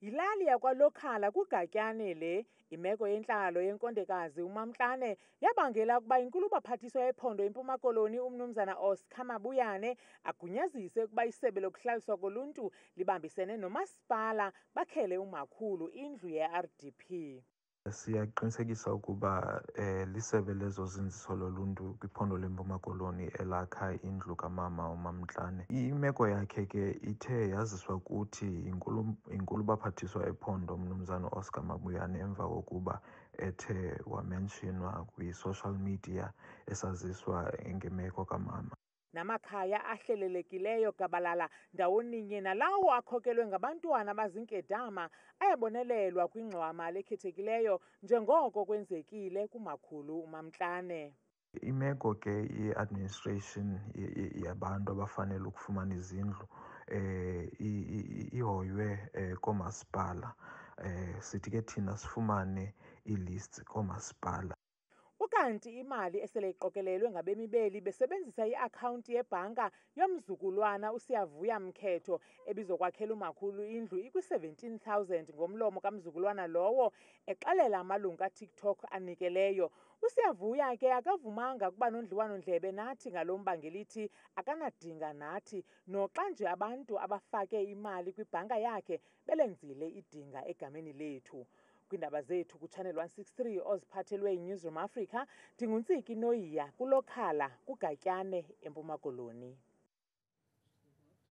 Yilali yakwaLokhala kuGatyane le. Imeko yentlalo yenkondekazi uMamXane yabangela ukuba inkulu-baphathiswa yephondo eMpuma Koloni uMnumzana Oscar Mabuyane agunyazise ukuba isebe lokuhlaliswa koluntu libambisene nomasipala bakhele umakhulu indlu ye-RDP. Siyaqinisekisa ukuba lisebe lezozinziso loluntu kwiphondo leMpuma Koloni elakha indlu kamama uMamXane. Imeko yakhe ke ithe yaziswa kuthi inkulu-baphathiswa ephondo uMnumzana Oscar Mabuyane emva kokuba ethe wamenshinwa kwi-social media esaziswa ngemeko kamama. Namakhaya ahlelelekileyo gabalala ndawoninye nalawo akhokelwe ngabantwana abaziinkedama ayabonelelwa kwingxowa-mali ekhethekileyo njengoko kwenzekile kumakhulu uMamXane. Imeko ke ye-administration yabantu abafanele ukufumana izindlu ihoywe koomasipala. Sithi ke thina sifumane ii-lists koomasipala. Ukanti imali esele iqokelelwe ngabemi beli besebenzisa i-akhawunti yebhanka yomzukulwana uSiyavuya Mkhetho ebizokwakhela umakhulu indlu ikwi-17,000 ngomlomo kamzukulwana lowo exelela amalungu kaTikTok anikeleyo. USiyavuya ke akavumanga ukuba nondliwano-ndlebe nathi ngalo mba ngelithi akanadinga nathi noxa nje abantu abafake imali kwibhanka yakhe belenzile idinga egameni lethu. Kwiindaba zethu kuChannel 163 oziphathelwe yiNewsroom Africa, ndinguNtsiki Noyiya kuLokhala kuGatyane eMpuma Koloni.